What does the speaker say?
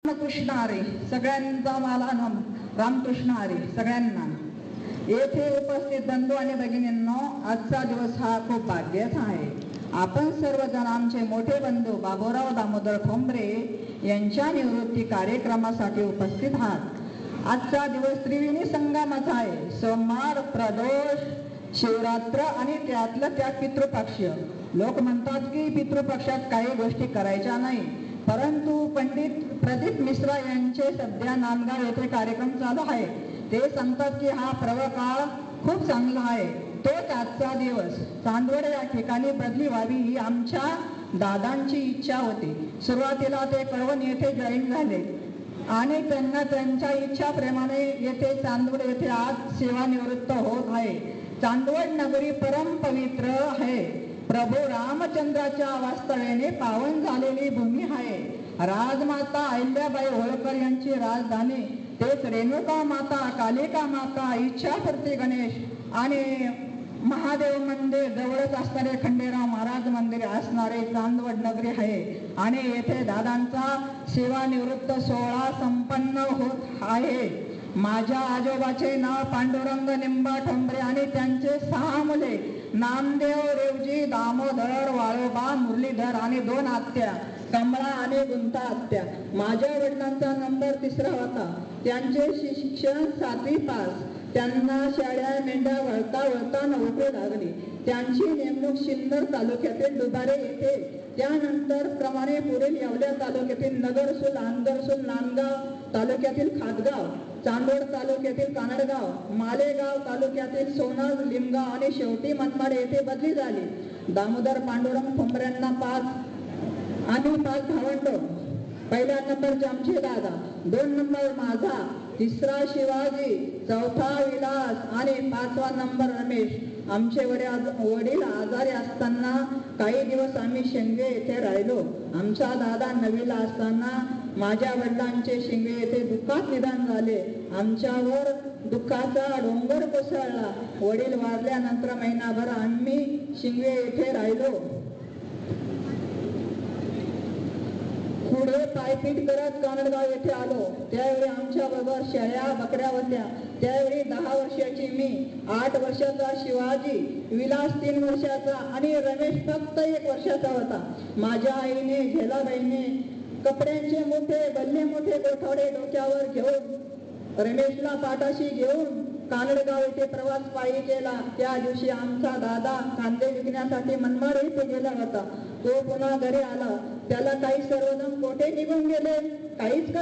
रामकृष्ण हरी सगळ्यांचा मला रामकृष्ण हरी सगळ्यांना. येथे उपस्थित बंधू आणि भगिनींनो, आजचा दिवस हा खूप भाग्याचा आहे. आपण सर्वजण आमचे मोठे बंधू बाबूराव दामोदर ठोंबरे यांच्या निवृत्ती कार्यक्रमासाठी उपस्थित आहात. आजचा दिवस त्रिवेणी संगमाचा आहे. सोमवार, प्रदोष, शिवरात्र आणि त्यातलं त्यात पितृपक्ष. लोक म्हणतात की पितृपक्षात काही गोष्टी करायच्या नाही, परंतु पंडित प्रदीप मिश्रा यांचे सध्या नांदगाव येथे कार्यक्रम चालू आहे. ते सांगतात की हा प्रवकाळ खूप चांगला आहे. तोच आजचा दिवस चांदवड या ठिकाणी बदली व्हावी ही आमच्या दादांची इच्छा होती. सुरुवातीला ते कळवण येथे जॉईन झाले आणि त्यांना त्यांच्या इच्छाप्रमाणे येथे चांदवड येथे आज सेवानिवृत्त होत आहे. चांदवड नगरी परम पवित्र आहे. प्रभू रामचंद्राच्या वास्तव्याने पावन झालेली भूमी आहे. राजमाता अहिल्याबाई होळकर यांची राजधानी, तेच रेणुका माता, कालिका माता, इच्छापूर्ती गणेश आणि महादेव मंदिर जवळच असणारे खंडेराव महाराज मंदिर असणारे चांदवड नगरी आहे. आणि येथे दादांचा सेवानिवृत्त सोहळा संपन्न होत आहे. माझ्या आजोबाचे नाव पांडुरंग निंबा ठोंबरे आणि त्यांचे 6 मुले नामदेव, रेवजी, दामोदर, वाळोबा, मुरलीधर आणि 2 आत्या कमळा आणि गुंता आत्या. माझ्या वडिलांचा नंबर 3रा होता. त्यांचे शिक्षण 7वी पास. त्यांना शाळा मेंढ्या वळता वळता नोकरी लागली. त्यांची नेमणूक सिन्नर तालुक्यातील दुधारे येथे, त्यानंतर प्रमाणे पुढील येवल्या तालुक्यातील नगरसूल, आंधरसूल, नांदगाव तालुक्यातील खातगाव, चांदोड तालुक्यातील कानडगाव, मालेगाव तालुक्यातील सोनज, लिमगाव आणि शेवटी मनमाड येथे बदली झाली. दामोदर पांडुरंग ठोंबऱ्यांना 5 भावंड. पहिल्या नंबरचे आमचे दादा, 2 नंबर माझा, 3रा शिवाजी, 4था विलास आणि 5वा नंबर रमेश. आमचे वडील आजारी असताना काही दिवस आम्ही शिंगे येथे राहिलो. आमचा दादा 9वीला असताना माझ्या वडिलांचे शिंगे येथे दुःखात निधन झाले. आमच्यावर दुःखाचा डोंगर कोसळला. वडील वारल्यानंतर महिनाभर आम्ही शिंगे येथे राहिलो. पुढे पायपीट करत कानडगाव येथे आलो. त्यावेळी आमच्या बरोबर शेळ्या बकऱ्या होत्या. त्यावेळी 10 वर्षाची मी, 8 वर्षाचा शिवाजी, विलास 3 वर्षाचा आणि रमेश फक्त 1 वर्षाचा होता. माझ्या आईने, झेलाबाईने कपड्यांचे मोठे भल्ले मोठे गोठवडे डोक्यावर घेऊन रमेशला पाठाशी घेऊन कानडगाव येथे प्रवास पायी केला. त्या दिवशी आमचा दादा कांदे विकण्यासाठी मनमाड येथे गेला होता. तो पुन्हा घरी आला. त्याला काही सर्वजण कोठे निघून गेले, काहीच